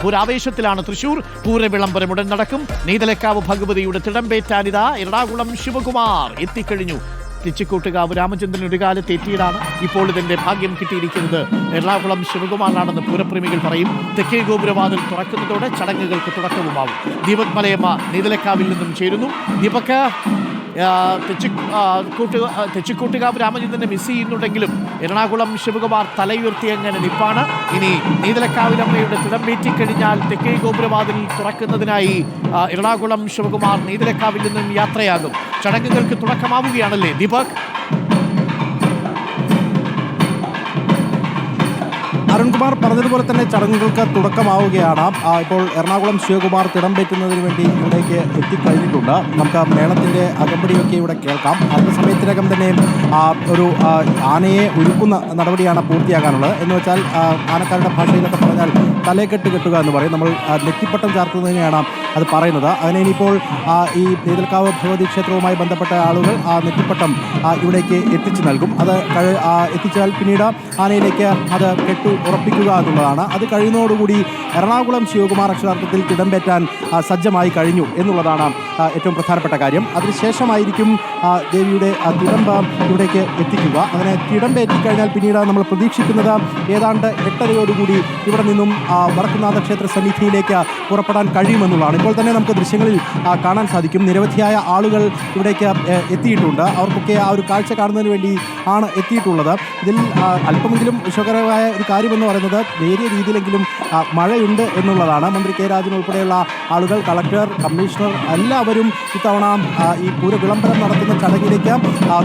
പൂരാവേശത്തിലാണ് തൃശൂർ. പൂരവിളംബരം ഉടൻ നടക്കും. നീതലക്കാവ് ഭഗവതിയുടെ തിടമ്പേറ്റാനിതാ എറണാകുളം ശിവകുമാർ എത്തിക്കഴിഞ്ഞു. തെച്ചിക്കോട്ടുകാവ് രാമചന്ദ്രൻ ഒരു കാലത്ത് എത്തിയതാണ്. ഇപ്പോൾ ഇതിന്റെ ഭാഗ്യം കിട്ടിയിരിക്കുന്നത് എറണാകുളം ശിവകുമാറിനാണെന്ന് പൂരപ്രേമികൾ പറയും. തെക്കേ ഗോപുരവാതിൽ തുറക്കുന്നതോടെ ചടങ്ങുകൾക്ക് തുടക്കവുമാവും. ദീപക് മലയമ്മ നീതലക്കാവിൽ നിന്നും ചേരുന്നു. ദീപക്, തെച്ചിക്കോട്ടുകാവ് രാമചന്ദ്രനെ മിസ് ചെയ്യുന്നുണ്ടെങ്കിലും എറണാകുളം ശിവകുമാർ തലയുയർത്തി അങ്ങനെ നിപ്പാണ്. ഇനി നീതലക്കാവിലമ്മയുടെ തിടമ്പേറ്റിക്കഴിഞ്ഞാൽ തെക്കേ ഗോപുരവാതിൽ തുറക്കുന്നതിനായി എറണാകുളം ശിവകുമാർ നീതലക്കാവിൽ നിന്നും യാത്രയാകും. ചടങ്ങുകൾക്ക് തുടക്കമാവുകയാണല്ലേ ദീപക്? അരുൺകുമാർ പറഞ്ഞതുപോലെ തന്നെ ചടങ്ങുകൾക്ക് തുടക്കമാവുകയാണ്. ഇപ്പോൾ എറണാകുളം ശിവകുമാർ തിടമ്പേറ്റുന്നതിന് വേണ്ടി ഇവിടേക്ക് എത്തിക്കഴിഞ്ഞിട്ടുണ്ട്. നമുക്ക് മേളത്തിൻ്റെ അകമ്പടിയൊക്കെ ഇവിടെ കേൾക്കാം. അല്പസമയത്തിനകം തന്നെ ഒരു ആനയെ ഒരുക്കുന്ന നടപടിയാണ് പൂർത്തിയാകാനുള്ളത്. എന്ന് വെച്ചാൽ ആനക്കാരുടെ ഭാഷയിലൊക്കെ പറഞ്ഞാൽ തലക്കെട്ട് കെട്ടുക എന്ന് പറയും. നമ്മൾ നെറ്റിപ്പട്ടം ചാർത്തുന്നതിനെയാണ് അത് പറയുന്നത്. അതിനെ ഇനിയിപ്പോൾ ഈ നീതലക്കാവ് ഭഗവതി ക്ഷേത്രവുമായി ബന്ധപ്പെട്ട ആളുകൾ ആ നെറ്റിപ്പട്ടം ഇവിടേക്ക് എത്തിച്ചു നൽകും. അത് എത്തിച്ചാൽ പിന്നീട് ആനയിലേക്ക് അത് ഉറപ്പിക്കുക എന്നുള്ളതാണ്. അത് കഴിയുന്നതോടുകൂടി എറണാകുളം ശിവകുമാർ അക്ഷരാർത്ഥത്തിൽ തിടമ്പേറ്റാൻ സജ്ജമായി കഴിഞ്ഞു എന്നുള്ളതാണ് ഏറ്റവും പ്രധാനപ്പെട്ട കാര്യം. അതിനുശേഷമായിരിക്കും ദേവിയുടെ തിടമ്പ് ഇവിടേക്ക് എത്തിക്കുക. അങ്ങനെ തിടമ്പേറ്റിക്കഴിഞ്ഞാൽ പിന്നീട് നമ്മൾ പ്രതീക്ഷിക്കുന്നത് ഏതാണ്ട് 8:30 ഇവിടെ നിന്നും വടക്കുംനാഥ ക്ഷേത്ര സന്നിധിയിലേക്ക് പുറപ്പെടാൻ കഴിയുമെന്നുള്ളതാണ്. ഇപ്പോൾ തന്നെ നമുക്ക് ദൃശ്യങ്ങളിൽ കാണാൻ സാധിക്കും. നിരവധിയായ ആളുകൾ ഇവിടേക്ക് എത്തിയിട്ടുണ്ട്. അവർക്കൊക്കെ ആ ഒരു കാഴ്ച കാണുന്നതിന് വേണ്ടി ആണ് എത്തിയിട്ടുള്ളത്. ഇതിൽ അല്പമെങ്കിലും വിഷമകരമായ ഒരു കാര്യമെന്ന് പറയുന്നത് നേരിയ രീതിയിലെങ്കിലും മഴയുണ്ട് എന്നുള്ളതാണ്. മന്ത്രി കെ രാജൻ ഉൾപ്പെടെയുള്ള ആളുകൾ, കളക്ടർ, കമ്മീഷണർ എല്ലാവരും ഇത്തവണ ഈ പൂരവിളംബരം നടത്തുന്ന ചടങ്ങിലേക്ക്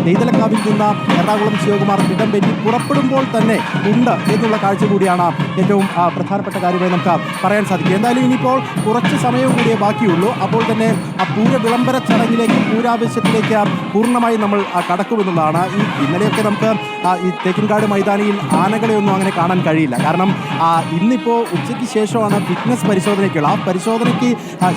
നീതലക്കാവിൽ നിന്ന് എറണാകുളം ശിവകുമാർ തിടമ്പേറ്റി പുറപ്പെടുമ്പോൾ തന്നെ ഉണ്ട് എന്നുള്ള കാഴ്ച കൂടിയാണ് ഏറ്റവും പ്രധാനപ്പെട്ട കാര്യമായി നമുക്ക് പറയാൻ സാധിക്കും. എന്തായാലും ഇനിയിപ്പോൾ കുറച്ച് സമയവും കൂടിയേ ബാക്കിയുള്ളൂ. അപ്പോൾ തന്നെ ആ പൂരവിളംബര ചടങ്ങിലേക്ക്, പൂരാവേശത്തിലേക്ക് പൂർണ്ണമായി നമ്മൾ കടക്കുമെന്നുള്ളതാണ്. ഈ ഇന്നലെയൊക്കെ നമുക്ക് ഈ തേക്കിൻകാട് മൈതാനിയിൽ ആനകളെയൊന്നും അങ്ങനെ കാണാൻ കഴിയില്ല. കാരണം ഇന്നിപ്പോൾ ഉച്ചയ്ക്ക് ശേഷമാണ് ഫിറ്റ്നസ് പരിശോധനയ്ക്കുള്ള. ആ പരിശോധനയ്ക്ക്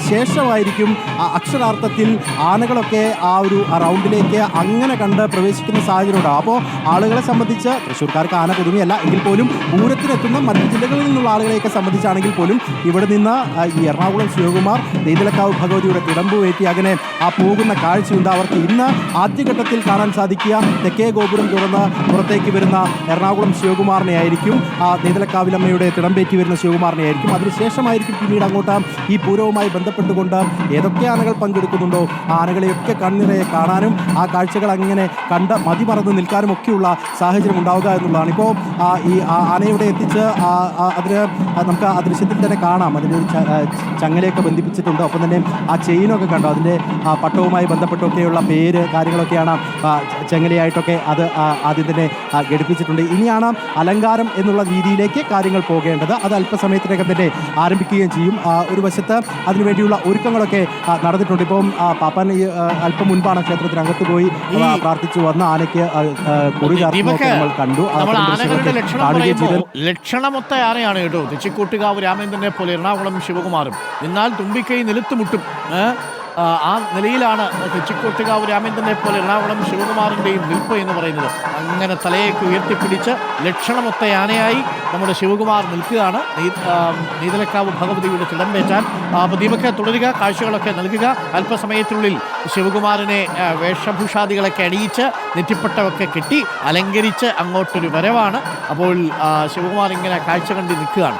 ശേഷമായിരിക്കും അക്ഷരാർത്ഥത്തിൽ ആനകളൊക്കെ ആ ഒരു റൗണ്ടിലേക്ക് അങ്ങനെ കണ്ട് പ്രവേശിക്കുന്ന സാഹചര്യം ഉണ്ടാകും. അപ്പോൾ ആളുകളെ സംബന്ധിച്ച് തൃശ്ശൂർക്കാർക്ക് ആന പുതുമയല്ല എങ്കിൽ പോലും പൂരത്തിനെത്തുന്ന മറ്റു ജില്ലകളിൽ നിന്നുള്ള ആളുകളെയൊക്കെ സംബന്ധിച്ചാണെങ്കിൽ പോലും ഇവിടെ നിന്ന് ഈ എറണാകുളം ശിവകുമാർ നീതലക്കാവ് ഭഗവതിയുടെ തിടമ്പുവേറ്റി അങ്ങനെ ആ പോകുന്ന കാഴ്ചയുണ്ട്. അവർക്ക് ഇന്ന് ആദ്യഘട്ടത്തിൽ കാണാൻ സാധിക്കുക തെക്കേ ഗോപുരം തുറന്ന് പുറത്തേക്ക് വരുന്ന എറണാകുളം ശിവകുമാറിനെ ആയിരിക്കും, നീതലക്കാവിലമ്മയുടെ തിടമ്പേറ്റി വരുന്ന ശിവകുമാറിനെ ആയിരിക്കും. അതിനുശേഷമായിരിക്കും പിന്നീട് അങ്ങോട്ട് ഈ പൂരവുമായി ബന്ധപ്പെട്ടുകൊണ്ട് ഏതൊക്കെ ആനകൾ പങ്കെടുക്കുന്നുണ്ടോ ആ ആനകളെയൊക്കെ കണ്ണിറയെ കാണാനും ആ കാഴ്ചകൾ അങ്ങനെ കണ്ട് മതിമറന്ന് നിൽക്കാനും ഒക്കെയുള്ള സാഹചര്യം ഉണ്ടാവുക എന്നുള്ളതാണ്. ഇപ്പോൾ ഈ ആനയുടെ എത്തിച്ച് അതിന് നമുക്ക് ആ ദൃശ്യത്തിൽ തന്നെ കാണാം. അതിൻ്റെ ഒരു ചങ്ങലയൊക്കെ ബന്ധിപ്പിച്ചിട്ടുണ്ട്. ഒപ്പം തന്നെ ആ ചെയിനൊക്കെ കണ്ടോ, അതിൻ്റെ പട്ടവുമായി ബന്ധപ്പെട്ടൊക്കെയുള്ള പേര് കാര്യങ്ങളൊക്കെയാണ് ചങ്ങലയായിട്ടൊക്കെ അത് ആദ്യം തന്നെ ഘടിപ്പിച്ചിട്ടുണ്ട്. ഇനിയാണ് അലങ്കാരം എന്നുള്ള രീതിയിലേക്ക് കാര്യങ്ങൾ പോകേണ്ടത്. അത് അല്പസമയത്തിനകം തന്നെ ആരംഭിക്കുകയും ചെയ്യും. ഒരു വശത്ത് അതിനുവേണ്ടിയുള്ള ഒരുക്കങ്ങളൊക്കെ നടന്നിട്ടുണ്ട്. ഇപ്പം പാപ്പൻ അല്പം മുൻപാണ് ക്ഷേത്രത്തിനകത്ത് പോയി പ്രാർത്ഥിച്ചു വന്ന ആനയ്ക്ക് കുറി ചാർത്തുന്നതൊക്കെ നമ്മൾ കണ്ടു. ലക്ഷണമൊത്ത ആനയാണ് കേട്ടോ തെച്ചിക്കോട്ടുകാവ് രാമേന്ദ്രനെ പോലെ എറണാകുളം ശിവകുമാറും. എന്നാൽ തുമ്പിക്കൈ നിലത്തുമുട്ടും ആ നിലയിലാണ് തെച്ചിക്കോട്ടുകാവ് രാമേന്ദ്രനെ പോലെ എറണാകുളം ശിവകുമാറിൻ്റെയും നിൽപ്പ് എന്ന് പറയുന്നത്. അങ്ങനെ തലയേക്ക് ഉയർത്തിപ്പിടിച്ച് ലക്ഷണമൊത്ത ആനയായി നമ്മുടെ ശിവകുമാർ നിൽക്കുകയാണ് നീതലക്കാവ് ഭഗവതിയുടെ തിടമ്പേറ്റാൻ. അപ്പോൾ ദീപക് തുടരുക, കാഴ്ചകളൊക്കെ നൽകുക. അല്പസമയത്തിനുള്ളിൽ ശിവകുമാറിനെ വേഷഭൂഷാദികളൊക്കെ അണിയിച്ച് നെറ്റിപ്പട്ടമൊക്കെ കെട്ടി അലങ്കരിച്ച് അങ്ങോട്ടൊരു വരവാണ്. അപ്പോൾ ശിവകുമാർ ഇങ്ങനെ കാഴ്ച കണ്ടി നിൽക്കുകയാണ്.